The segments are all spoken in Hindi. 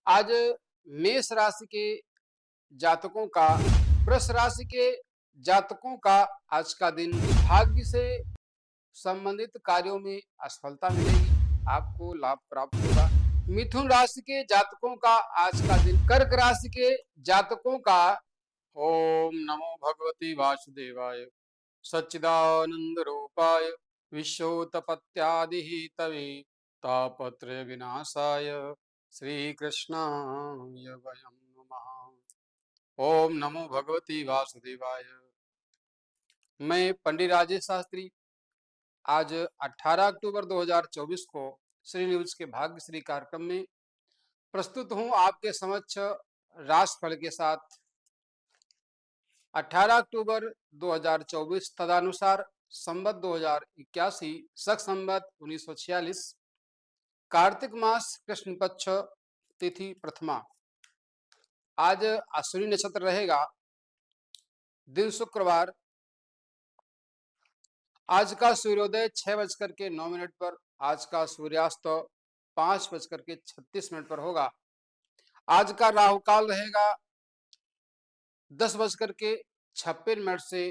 आज मेष राशि के जातकों का वृष राशि के जातकों का आज का दिन भाग्य से संबंधित कार्यों में असफलता मिलेगी। आपको लाभ प्राप्त होगा। मिथुन राशि के जातकों का आज का दिन। कर्क राशि के जातकों का ओम नमो भगवती वासुदेवाय सच्चिदानंद रूपाय विश्वोत्पत्त्यादि तवे तापत्रय विनाशाय श्री कृष्णाय वयं नमः। ओम नमो भगवती वासुदेवाय। मैं पंडित राजेश शास्त्री आज 18 अक्टूबर 2024 को श्री न्यूज के भाग्यश्री कार्यक्रम में प्रस्तुत हूं आपके समक्ष राशिफल के साथ। 18 अक्टूबर 2024 तदनुसार संवत 2081 शक संवत 1946 कार्तिक मास कृष्ण पक्ष तिथि प्रथमा। आज अश्विनी नक्षत्र रहेगा। दिन शुक्रवार। आज का सूर्योदय 6:09 पर, आज का सूर्यास्त 5:36 पर होगा। आज का राहु काल रहेगा 10:56 से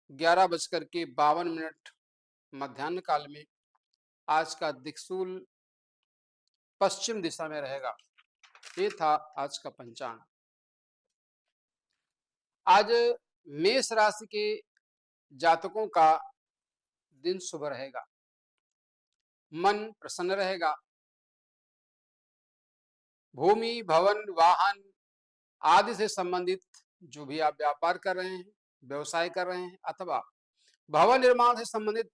11:52 मध्याह्न काल में। आज का दिक्सूल पश्चिम दिशा में रहेगा। ये था आज का पंचांग। आज मेष राशि के जातकों का दिन शुभ रहेगा। मन प्रसन्न रहेगा। भूमि भवन वाहन आदि से संबंधित जो भी आप व्यापार कर रहे हैं, व्यवसाय कर रहे हैं, अथवा भवन निर्माण से संबंधित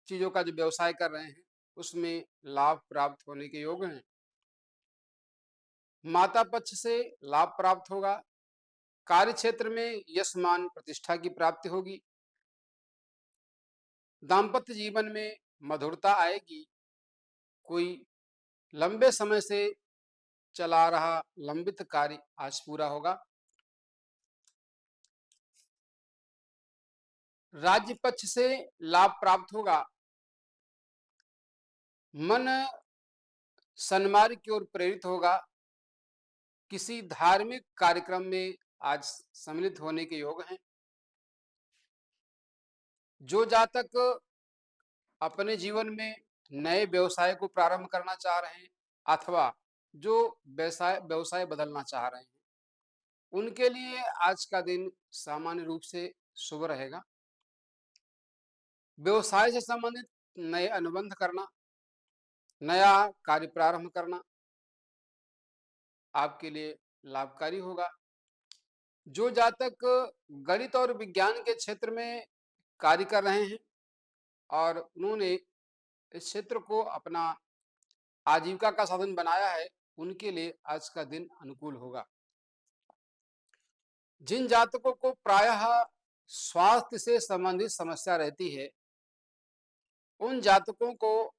चीजों का जो व्यवसाय कर रहे हैं, उसमें लाभ प्राप्त होने के योग हैं। माता पक्ष से लाभ प्राप्त होगा। कार्य क्षेत्र में यश मान प्रतिष्ठा की प्राप्ति होगी। दाम्पत्य जीवन में मधुरता आएगी। कोई लंबे समय से चला रहा लंबित कार्य आज पूरा होगा। राज्य पक्ष से लाभ प्राप्त होगा। मन सन्मार्ग की ओर प्रेरित होगा। किसी धार्मिक कार्यक्रम में आज सम्मिलित होने के योग हैं। जो जातक अपने जीवन में नए व्यवसाय को प्रारंभ करना चाह रहे हैं, अथवा जो व्यवसाय बदलना चाह रहे हैं, उनके लिए आज का दिन सामान्य रूप से शुभ रहेगा। व्यवसाय से संबंधित नए अनुबंध करना, नया कार्य प्रारंभ करना आपके लिए लाभकारी होगा। जो जातक गणित और विज्ञान के क्षेत्र में कार्य कर रहे हैं और उन्होंने इस क्षेत्र को अपना आजीविका का साधन बनाया है, उनके लिए आज का दिन अनुकूल होगा। जिन जातकों को प्रायः स्वास्थ्य से संबंधित समस्या रहती है, उन जातकों को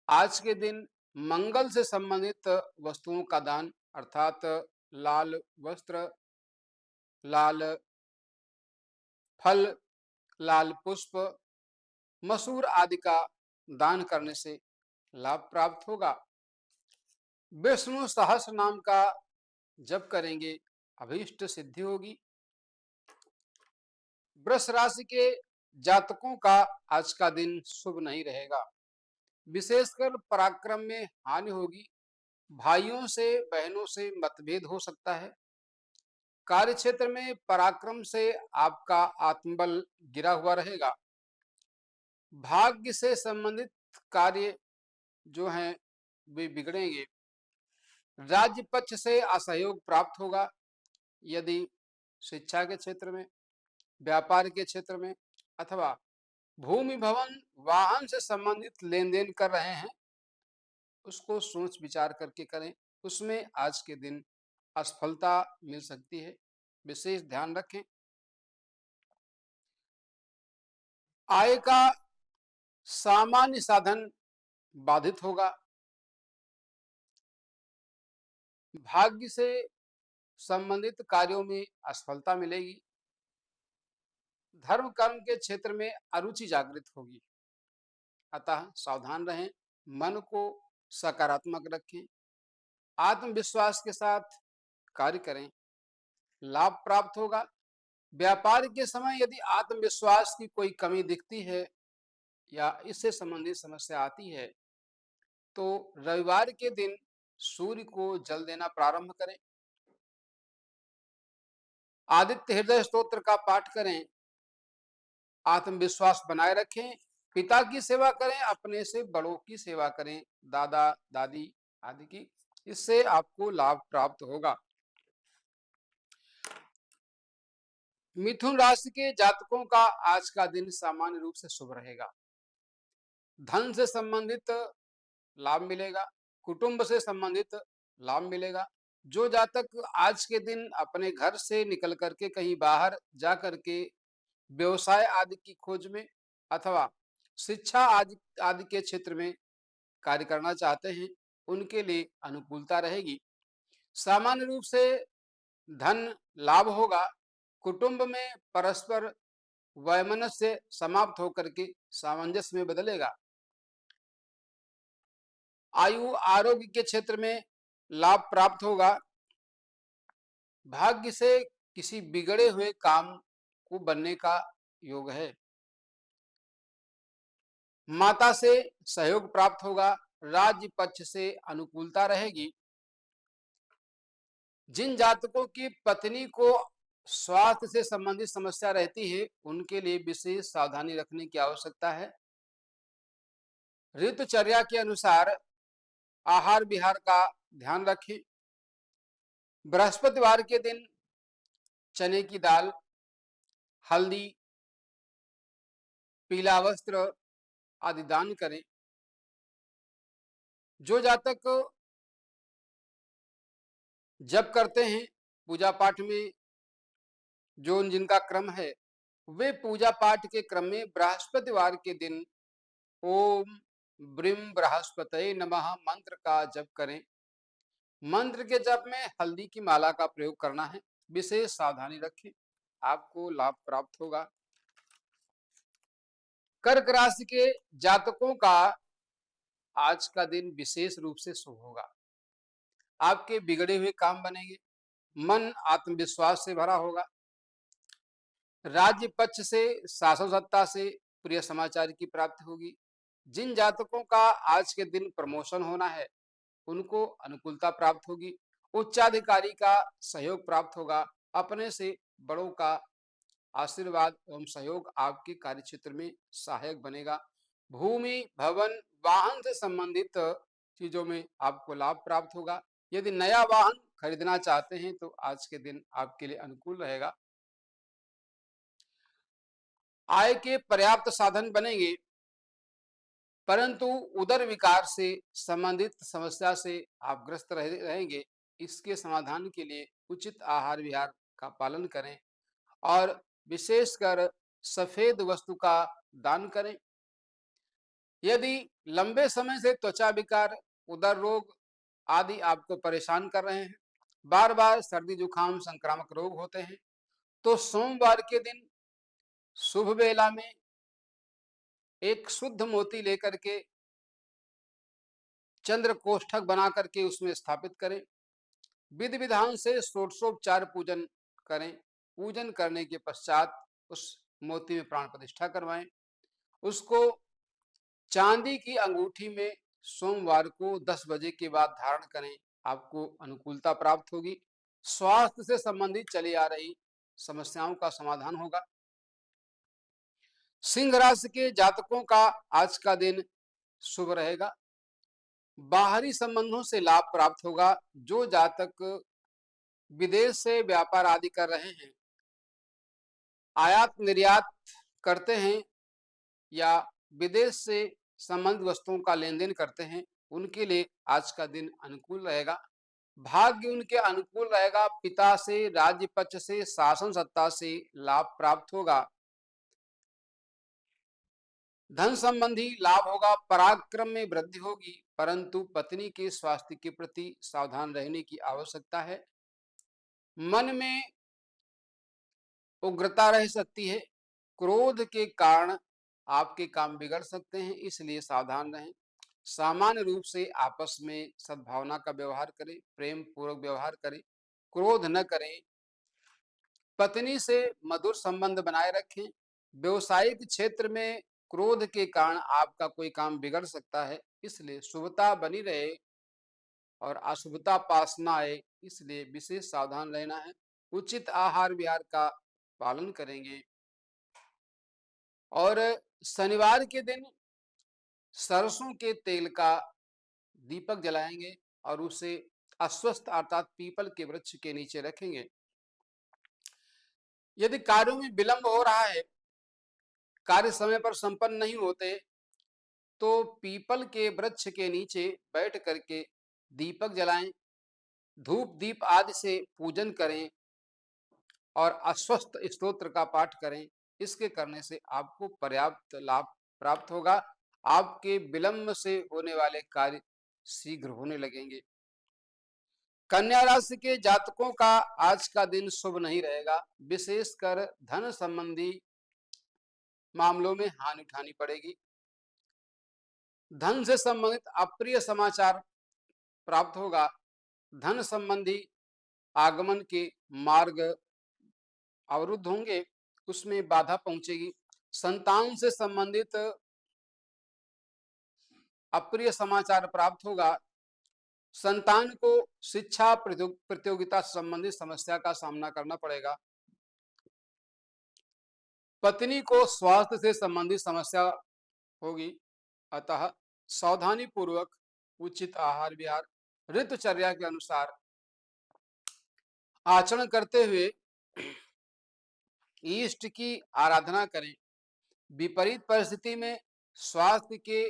आज के दिन मंगल से संबंधित वस्तुओं का दान, अर्थात लाल वस्त्र, लाल फल, लाल पुष्प, मसूर आदि का दान करने से लाभ प्राप्त होगा। विष्णु सहस्र नाम का जप करेंगे, अभीष्ट सिद्धि होगी। वृष राशि के जातकों का आज का दिन शुभ नहीं रहेगा। विशेषकर पराक्रम में हानि होगी। भाइयों से बहनों से मतभेद हो सकता है। कार्य क्षेत्र में पराक्रम से आपका आत्मबल गिरा हुआ रहेगा। भाग्य से संबंधित कार्य जो हैं वे बिगड़ेंगे। राज्य पक्ष से असहयोग प्राप्त होगा। यदि शिक्षा के क्षेत्र में, व्यापार के क्षेत्र में, अथवा भूमि भवन वाहन से संबंधित लेन देन कर रहे हैं, उसको सोच विचार करके करें। उसमें आज के दिन असफलता मिल सकती है, विशेष ध्यान रखें। आय का सामान्य साधन बाधित होगा। भाग्य से संबंधित कार्यों में असफलता मिलेगी। धर्म कर्म के क्षेत्र में अरुचि जागृत होगी, अतः सावधान रहें। मन को सकारात्मक रखें। आत्मविश्वास के साथ कार्य करें, लाभ प्राप्त होगा। व्यापार के समय यदि आत्मविश्वास की कोई कमी दिखती है या इससे संबंधित समस्या आती है, तो रविवार के दिन सूर्य को जल देना प्रारंभ करें। आदित्य हृदय स्तोत्र का पाठ करें, आत्मविश्वास बनाए रखें। पिता की सेवा करें, अपने से बड़ों की सेवा करें, दादा दादी आदि की। इससे आपको लाभ प्राप्त होगा। मिथुन राशि के जातकों का आज का दिन सामान्य रूप से शुभ रहेगा। धन से संबंधित लाभ मिलेगा, कुटुंब से संबंधित लाभ मिलेगा। जो जातक आज के दिन अपने घर से निकल करके कहीं बाहर जा करके व्यवसाय आदि की खोज में अथवा शिक्षा आदि आदि के क्षेत्र में कार्य करना चाहते हैं, उनके लिए अनुकूलता रहेगी। सामान्य रूप से धन लाभ होगा। कुटुंब में परस्पर वैमनस्य समाप्त होकर के सामंजस्य में बदलेगा। आयु आरोग्य के क्षेत्र में लाभ प्राप्त होगा। भाग्य से किसी बिगड़े हुए काम को बनने का योग है। माता से सहयोग प्राप्त होगा। राज्य पक्ष से अनुकूलता रहेगी। जिन जातकों की पत्नी को स्वास्थ्य से संबंधित समस्या रहती है, उनके लिए विशेष सावधानी रखने की आवश्यकता है। ऋतुचर्या के अनुसार आहार विहार का ध्यान रखें। बृहस्पतिवार के दिन चने की दाल, हल्दी, पीला वस्त्र आदि दान करें। जो जातक जप करते हैं, पूजा पाठ में जो जिनका क्रम है, वे पूजा पाठ के क्रम में बृहस्पतिवार के दिन ओम ब्रीम बृहस्पतये नमः मंत्र का जप करें। मंत्र के जप में हल्दी की माला का प्रयोग करना है। विशेष सावधानी रखें, आपको लाभ प्राप्त होगा। कर्क राशि के जातकों का आज का दिन विशेष रूप से शुभ होगा। आपके बिगड़े हुए काम बनेंगे, मन आत्मविश्वास से भरा होगा। राज्य पक्ष से शासन सत्ता से प्रिय समाचार की प्राप्ति होगी। जिन जातकों का आज के दिन प्रमोशन होना है, उनको अनुकूलता प्राप्त होगी। उच्चाधिकारी का सहयोग प्राप्त होगा। अपने से बड़ों का आशीर्वाद एवं सहयोग आपके कार्य क्षेत्र में सहायक बनेगा। भूमि, भवन, वाहन से संबंधित चीजों में आपको लाभ प्राप्त होगा। यदि नया वाहन खरीदना चाहते हैं तो आज के दिन आपके लिए अनुकूल रहेगा। आय के पर्याप्त साधन बनेंगे, परंतु उदर विकार से संबंधित समस्या से आप ग्रस्त रहेंगे। इसके समाधान के लिए उचित आहार विहार का पालन करें और विशेषकर सफेद वस्तु का दान करें। यदि लंबे समय से त्वचा विकार, उदर रोग आदि आपको परेशान कर रहे हैं, बार बार सर्दी जुकाम संक्रामक रोग होते हैं, तो सोमवार के दिन शुभ वेला में एक शुद्ध मोती लेकर के चंद्र कोष्ठक बना करके उसमें स्थापित करें। विधि विधान से षोडशोपचार पूजन करें। पूजन करने के पश्चात उस मोती में प्राण प्रतिष्ठा करवाएं। उसको चांदी की अंगूठी में सोमवार को 10 बजे के बाद धारण करें। आपको अनुकूलता प्राप्त होगी। स्वास्थ्य से संबंधित चली आ रही समस्याओं का समाधान होगा। सिंह राशि के जातकों का आज का दिन शुभ रहेगा। बाहरी संबंधों से लाभ प्राप्त होगा। जो जातक विदेश से व्यापार आदि कर रहे हैं, आयात निर्यात करते हैं या विदेश से संबंधित वस्तुओं का लेन देन करते हैं, उनके लिए आज का दिन अनुकूल रहेगा। भाग्य उनके अनुकूल रहेगा। पिता से, राज्य पक्ष से, शासन सत्ता से लाभ प्राप्त होगा। धन संबंधी लाभ होगा। पराक्रम में वृद्धि होगी, परंतु पत्नी के स्वास्थ्य के प्रति सावधान रहने की आवश्यकता है। मन में उग्रता रह सकती है। क्रोध के कारण आपके काम बिगड़ सकते हैं, इसलिए सावधान रहें। सामान्य रूप से आपस में सद्भावना का व्यवहार करें, प्रेम पूर्वक व्यवहार करें, क्रोध न करें, पत्नी से मधुर संबंध बनाए रखें। व्यवसायिक क्षेत्र में क्रोध के कारण आपका कोई काम बिगड़ सकता है, इसलिए शुभता बनी रहे और अशुभता पास ना आए, इसलिए विशेष सावधान रहना है। उचित आहार विहार का पालन करेंगे और शनिवार के दिन सरसों के तेल का दीपक जलाएंगे और उसे अस्वस्थ अर्थात पीपल के वृक्ष के नीचे रखेंगे। यदि कार्यों में विलंब हो रहा है, कार्य समय पर संपन्न नहीं होते, तो पीपल के वृक्ष के नीचे बैठ करके दीपक जलाएं, धूप दीप आदि से पूजन करें और अस्वस्थ स्तोत्र का पाठ करें। इसके करने से आपको पर्याप्त लाभ प्राप्त होगा। आपके विलंब से होने वाले कार्य शीघ्र होने लगेंगे। कन्या राशि के जातकों का आज का दिन शुभ नहीं रहेगा। विशेषकर धन संबंधी मामलों में हानि उठानी पड़ेगी। धन से संबंधित अप्रिय समाचार प्राप्त होगा। धन संबंधी आगमन के मार्ग अवरुद्ध होंगे, उसमें बाधा पहुंचेगी। संतान से संबंधित अप्रिय समाचार प्राप्त होगा। संतान को शिक्षा प्रतियोगिता संबंधी समस्या का सामना करना पड़ेगा। पत्नी को स्वास्थ्य से संबंधित समस्या होगी, अतः सावधानी पूर्वक उचित आहार विहार ऋतुचर्या के अनुसार आचरण करते हुए इष्ट की आराधना करें। विपरीत परिस्थिति में स्वास्थ्य के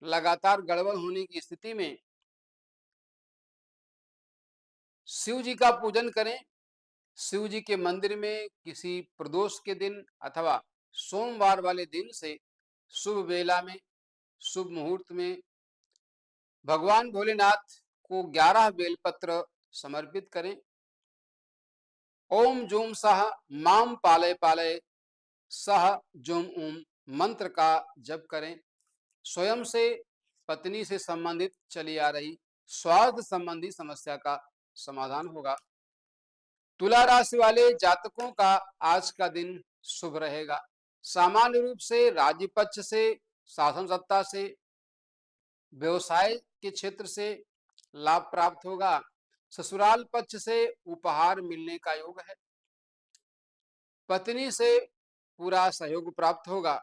लगातार गड़बड़ होने की स्थिति में शिव जी का पूजन करें। शिव जी के मंदिर में किसी प्रदोष के दिन अथवा सोमवार वाले दिन से शुभ वेला में, शुभ मुहूर्त में भगवान भोलेनाथ को 11 बेलपत्र समर्पित करें। ओम जूम सह माम पालय पालय सह जूम ओम मंत्र का जप करें। स्वयं से पत्नी से संबंधित चली आ रही स्वास्थ्य संबंधी समस्या का समाधान होगा। तुला राशि वाले जातकों का आज का दिन शुभ रहेगा। सामान्य रूप से राज्य पक्ष से, शासन सत्ता से, व्यवसाय के क्षेत्र से लाभ प्राप्त होगा। ससुराल पक्ष से उपहार मिलने का योग है। पत्नी से पूरा सहयोग प्राप्त होगा।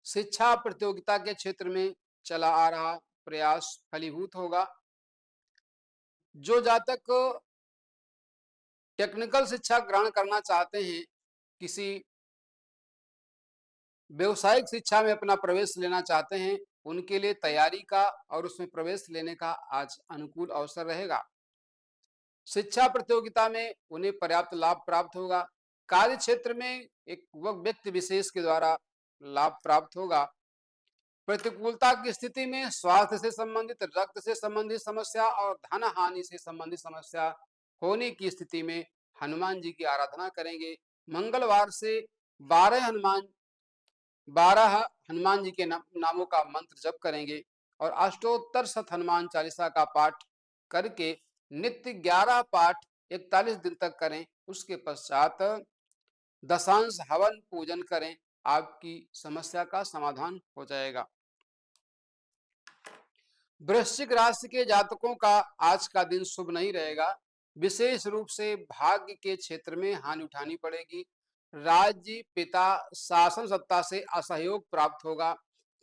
शिक्षा प्रतियोगिता के क्षेत्र में चला आ रहा प्रयास फलीभूत होगा। जो जातक टेक्निकल शिक्षा ग्रहण करना चाहते हैं, किसी व्यवसायिक शिक्षा में अपना प्रवेश लेना चाहते हैं, उनके लिए तैयारी का और उसमें प्रवेश लेने का आज अनुकूल अवसर रहेगा। शिक्षा प्रतियोगिता में उन्हें पर्याप्त लाभ प्राप्त होगा। कार्य क्षेत्र में एक व्यक्ति विशेष के द्वारा लाभ प्राप्त होगा। प्रतिकूलता की स्थिति में स्वास्थ्य से संबंधित, रक्त से संबंधित समस्या और धन हानि से संबंधित समस्या होने की स्थिति में हनुमान जी की आराधना करेंगे। मंगलवार से 12 हनुमान जी के नामों का मंत्र जप करेंगे और अष्टोत्तर शत हनुमान चालीसा का पाठ करके नित्य 11 पाठ 41 दिन तक करें। उसके पश्चात दशांश हवन पूजन करें, आपकी समस्या का समाधान हो जाएगा। वृश्चिक राशि के जातकों का आज का दिन शुभ नहीं रहेगा। विशेष रूप से भाग्य के क्षेत्र में हानि उठानी पड़ेगी। राज्य पिता शासन सत्ता से असहयोग प्राप्त होगा।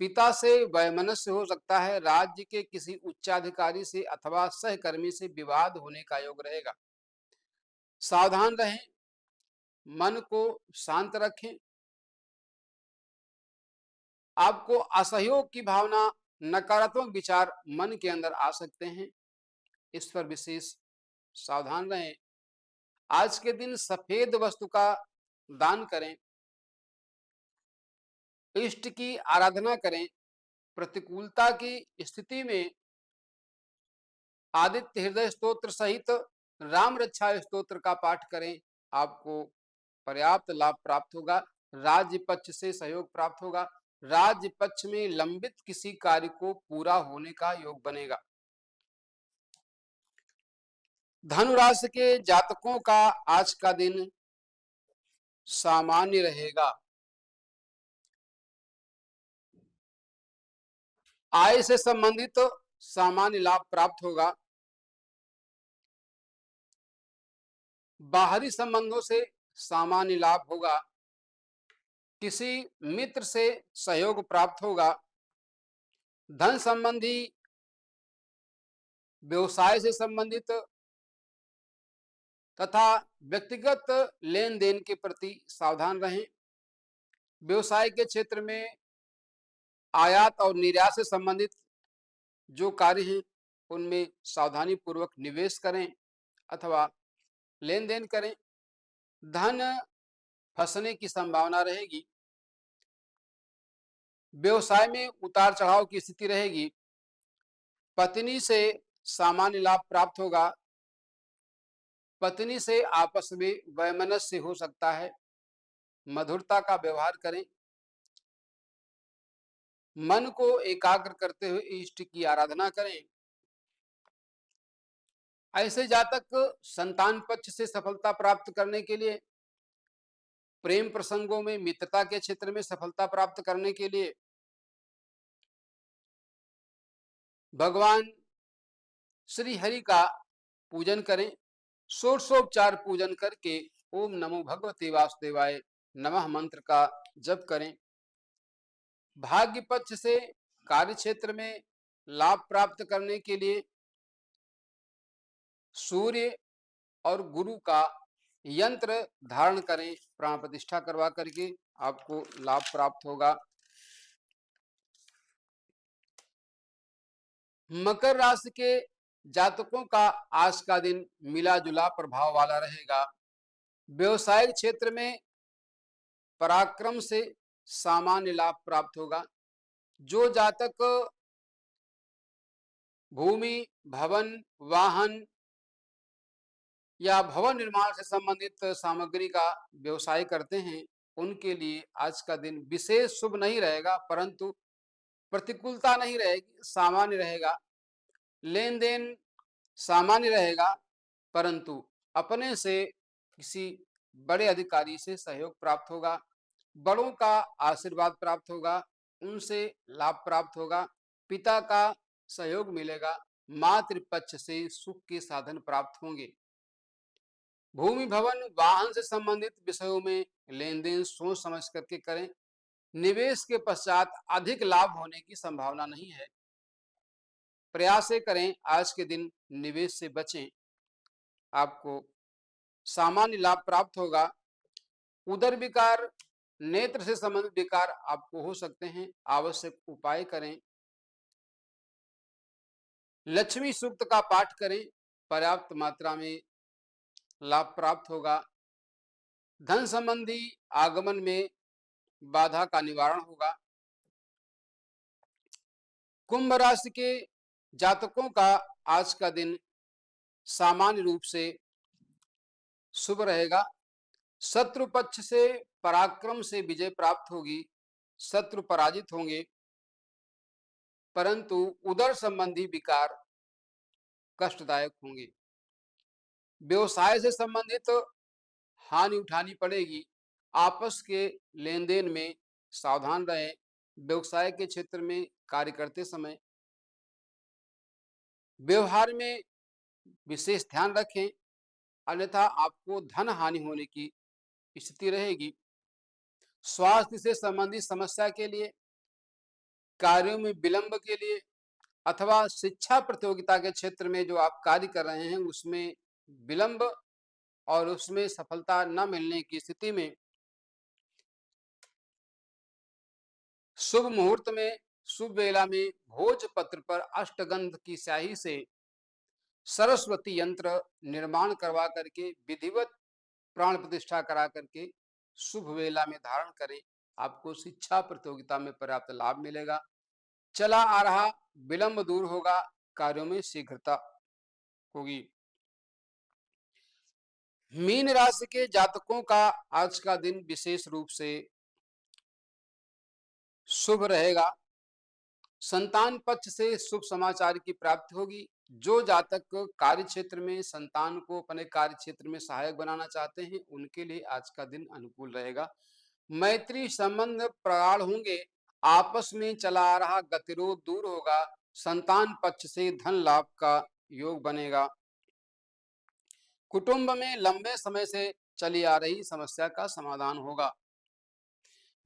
पिता से वैमनस्य हो सकता है। राज्य के किसी उच्चाधिकारी से अथवा सहकर्मी से विवाद होने का योग रहेगा। सावधान रहें, मन को शांत रखें। आपको असहयोग की भावना, नकारात्मक विचार मन के अंदर आ सकते हैं, इस पर विशेष सावधान रहें। आज के दिन सफेद वस्तु का दान करें, इष्ट की आराधना करें। प्रतिकूलता की स्थिति में आदित्य हृदय स्तोत्र सहित राम रक्षा स्तोत्र का पाठ करें, आपको पर्याप्त लाभ प्राप्त होगा। राज्य पक्ष से सहयोग प्राप्त होगा। राज्य पक्ष में लंबित किसी कार्य को पूरा होने का योग बनेगा। धनु राशि के जातकों का आज का दिन सामान्य रहेगा। आय से संबंधित सामान्य लाभ प्राप्त होगा। बाहरी संबंधों से सामान्य लाभ होगा। किसी मित्र से सहयोग प्राप्त होगा। धन संबंधी व्यवसाय से संबंधित तथा व्यक्तिगत लेन देन के प्रति सावधान रहें। व्यवसाय के क्षेत्र में आयात और निर्यात से संबंधित जो कार्य हैं उनमें सावधानी पूर्वक निवेश करें अथवा लेन देन करें। धन फंसने की संभावना रहेगी। व्यवसाय में उतार चढ़ाव की स्थिति रहेगी। पत्नी से सामान्य लाभ प्राप्त होगा। पत्नी से आपस में वैमनस्य हो सकता है। मधुरता का व्यवहार करें। मन को एकाग्र करते हुए इष्ट की आराधना करें। ऐसे जातक संतान पक्ष से सफलता प्राप्त करने के लिए, प्रेम प्रसंगों में मित्रता के क्षेत्र में सफलता प्राप्त करने के लिए भगवान श्री हरि का पूजन करें। षोडशोपचार पूजन करके ओम नमो भगवते वासुदेवाय नमः मंत्र का जप करें। भाग्य पक्ष से कार्य क्षेत्र में लाभ प्राप्त करने के लिए सूर्य और गुरु का यंत्र धारण करें। प्राण प्रतिष्ठा करवा करके आपको लाभ प्राप्त होगा। मकर राशि के जातकों का आज का दिन मिला जुला प्रभाव वाला रहेगा। व्यवसायिक क्षेत्र में पराक्रम से सामान्य लाभ प्राप्त होगा। जो जातक भूमि, भवन, वाहन या भवन निर्माण से संबंधित सामग्री का व्यवसाय करते हैं उनके लिए आज का दिन विशेष शुभ नहीं रहेगा, परंतु प्रतिकूलता नहीं रहेगी, सामान्य रहेगा। लेन देन सामान्य रहेगा, परंतु अपने से किसी बड़े अधिकारी से सहयोग प्राप्त होगा। बड़ों का आशीर्वाद प्राप्त होगा। उनसे लाभ प्राप्त होगा। पिता का सहयोग मिलेगा। मातृ पक्ष से सुख के साधन प्राप्त होंगे। भूमि, भवन, वाहन से संबंधित विषयों में लेन देन सोच समझ करके करें। निवेश के पश्चात अधिक लाभ होने की संभावना नहीं है। प्रयास करें आज के दिन निवेश से बचें। आपको सामान्य लाभ प्राप्त होगा। उदर विकार, नेत्र से संबंधित विकार आपको हो सकते हैं। आवश्यक उपाय करें। लक्ष्मी सूक्त का पाठ करें। पर्याप्त मात्रा में लाभ प्राप्त होगा। धन संबंधी आगमन में बाधा का निवारण होगा। कुंभ राशि के जातकों का आज का दिन सामान्य रूप से शुभ रहेगा। शत्रु पक्ष से पराक्रम से विजय प्राप्त होगी। शत्रु पराजित होंगे, परंतु उदर संबंधी विकार कष्टदायक होंगे। व्यवसाय से संबंधित हानि उठानी पड़ेगी। आपस के लेन देन में सावधान रहें। व्यवसाय के क्षेत्र में कार्य करते समय व्यवहार में विशेष ध्यान रखें, अन्यथा आपको धन हानि होने की स्थिति रहेगी। स्वास्थ्य से संबंधित समस्या के लिए, कार्यों में विलंब के लिए अथवा शिक्षा प्रतियोगिता के क्षेत्र में जो आप कार्य कर रहे हैं उसमें विलंब और उसमें सफलता न मिलने की स्थिति में शुभ मुहूर्त में, शुभ वेला में भोजपत्र पर अष्टगंध की स्याही से सरस्वती यंत्र निर्माण करवा करके विधिवत प्राण प्रतिष्ठा करा करके शुभ वेला में धारण करें। आपको शिक्षा प्रतियोगिता में पर्याप्त लाभ मिलेगा। चला आ रहा विलंब दूर होगा। कार्यों में शीघ्रता होगी। मीन राशि के जातकों का आज का दिन विशेष रूप से शुभ रहेगा। संतान पक्ष से शुभ समाचार की प्राप्ति होगी। जो जातक कार्य क्षेत्र में संतान को अपने कार्य क्षेत्र में सहायक बनाना चाहते हैं, उनके लिए आज का दिन अनुकूल रहेगा। मैत्री संबंध प्रगाढ़ होंगे। आपस में चला आ रहा गतिरोध दूर होगा। संतान पक्ष से धन लाभ का योग बनेगा। कुटुंब में लंबे समय से चली आ रही समस्या का समाधान होगा।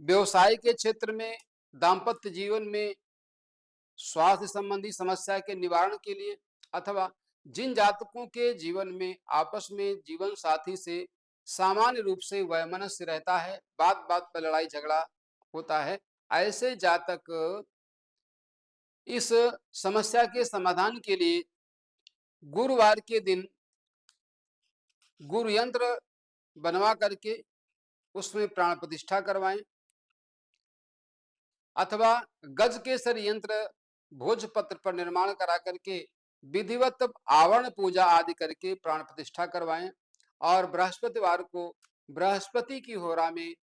व्यवसाय के क्षेत्र में, दाम्पत्य जीवन में, स्वास्थ्य संबंधी समस्या के निवारण के लिए, अथवा जिन जातकों के जीवन में आपस में जीवन साथी से सामान्य रूप से वैमनस्य रहता है, बात बात पर लड़ाई झगड़ा होता है, ऐसे जातक इस समस्या के समाधान के लिए गुरुवार के दिन गुरु यंत्र बनवा करके उसमें प्राण प्रतिष्ठा करवाएं, अथवा गज केसर यंत्र भोजपत्र पर निर्माण करा करके विधिवत आवरण पूजा आदि करके प्राण प्रतिष्ठा करवाएं। और बृहस्पतिवार को बृहस्पति की होरा में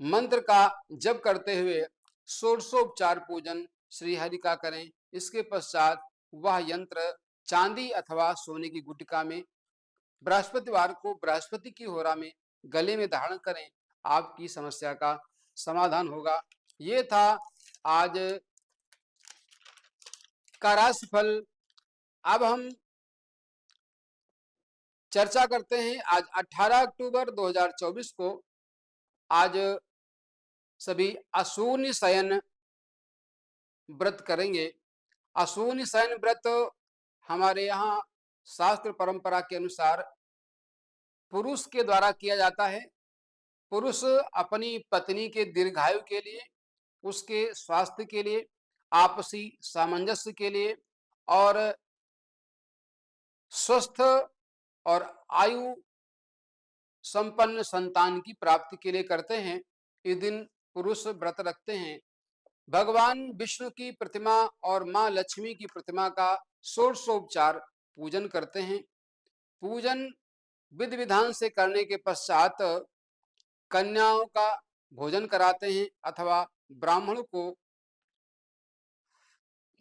मंत्र का जप करते हुए षोडशोपचार पूजन श्री हरि का करें। इसके पश्चात वह यंत्र चांदी अथवा सोने की गुटिका में बृहस्पतिवार को बृहस्पति की होरा में गले में धारण करें। आपकी समस्या का समाधान होगा। ये था आज का राशिफल। अब हम चर्चा करते हैं आज 18 अक्टूबर 2024 को। आज सभी अशून्य शयन व्रत करेंगे। अशून्य शयन व्रत हमारे यहाँ शास्त्र परंपरा के अनुसार पुरुष के द्वारा किया जाता है। पुरुष अपनी पत्नी के दीर्घायु के लिए, उसके स्वास्थ्य के लिए, आपसी सामंजस्य के लिए और स्वस्थ और आयु संपन्न संतान की प्राप्ति के लिए करते हैं। इस दिन पुरुष व्रत रखते हैं। भगवान विष्णु की प्रतिमा और मां लक्ष्मी की प्रतिमा का षोडशोपचार पूजन करते हैं। पूजन विधि विधान से करने के पश्चात कन्याओं का भोजन कराते हैं अथवा ब्राह्मण को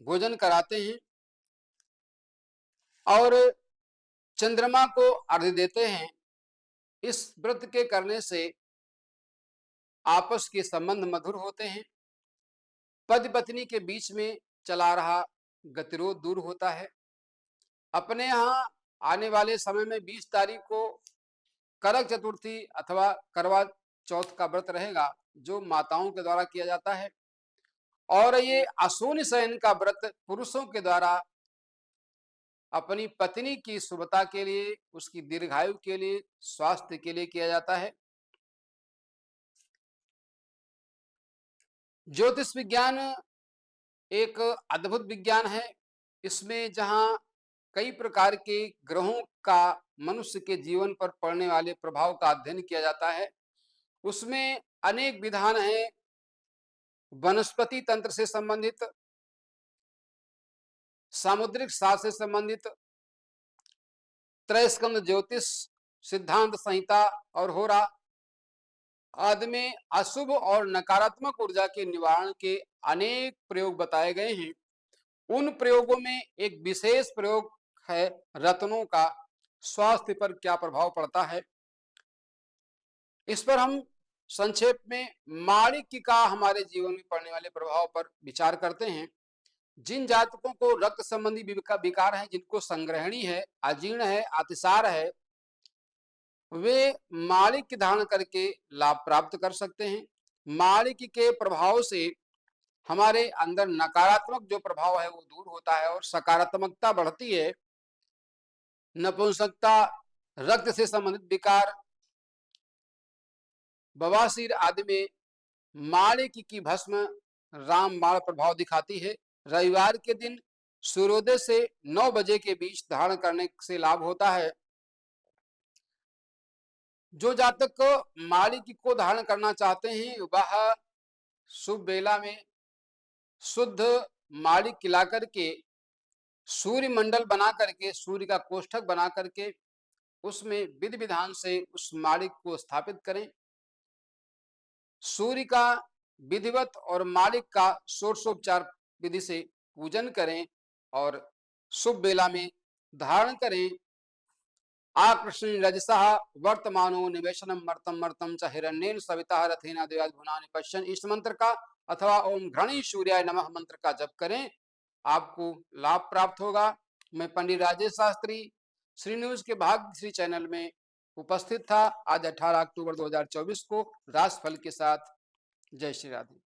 भोजन कराते हैं और चंद्रमा को अर्घ्य देते हैं। इस व्रत के करने से आपस के संबंध मधुर होते हैं। पति पत्नी के बीच में चला रहा गतिरोध दूर होता है। अपने यहाँ आने वाले समय में 20 तारीख को करक चतुर्थी अथवा करवा चौथ का व्रत रहेगा, जो माताओं के द्वारा किया जाता है। और ये अशून्य शयन का व्रत पुरुषों के द्वारा अपनी पत्नी की शुभता के लिए, उसकी दीर्घायु के लिए, स्वास्थ्य के लिए किया जाता है। ज्योतिष विज्ञान एक अद्भुत विज्ञान है। इसमें जहां कई प्रकार के ग्रहों का मनुष्य के जीवन पर पड़ने वाले प्रभाव का अध्ययन किया जाता है, उसमें अनेक विधान हैं। वनस्पति तंत्र से संबंधित, सामुद्रिक शास्त्र से संबंधित, त्रयस्कंद ज्योतिष, सिद्धांत संहिता और होरा आदि में अशुभ और नकारात्मक ऊर्जा के निवारण के अनेक प्रयोग बताए गए हैं। उन प्रयोगों में एक विशेष प्रयोग है रत्नों का स्वास्थ्य पर क्या प्रभाव पड़ता है। इस पर हम संक्षेप में माणिक्य का हमारे जीवन में पड़ने वाले प्रभाव पर विचार करते हैं। जिन जातकों को रक्त संबंधी विकार है, जिनको संग्रहणी है, अजीर्ण है, अतिसार है, वे माणिक्य धारण करके लाभ प्राप्त कर सकते हैं। माणिक्य के प्रभाव से हमारे अंदर नकारात्मक जो प्रभाव है वो दूर होता है और सकारात्मकता बढ़ती है। नपुंसकता, रक्त से संबंधित विकार, बवासीर आदि में माणिक्य की भस्म रामबाण प्रभाव दिखाती है। रविवार के दिन सूर्योदय से 9 बजे के बीच धारण करने से लाभ होता है। जो जातक माणिक्य को धारण करना चाहते हैं, वह शुभ बेला में शुद्ध माणिक्य ला करके सूर्य मंडल बना करके, सूर्य का कोष्ठक बना करके उसमें विधि विधान से उस माणिक्य को स्थापित करें। सूर्य का विधिवत और मालिक का षोडशोपचार विधि से पूजन करें और शुभ बेला में धारण करें। आकृष्ण रजसः वर्तमानो निवेशनम मर्तम मर्तम च हिरण्येन सविता रथेना द्वयाद भुवनानि पश्यन्, इस मंत्र का अथवा ओम घृणी सूर्याय नमः मंत्र का जप करें, आपको लाभ प्राप्त होगा। मैं पंडित राजेश शास्त्री श्री न्यूज के भाग्यश्री चैनल में उपस्थित था आज 18 अक्टूबर 2024 को राशिफल के साथ। जय श्री राधे।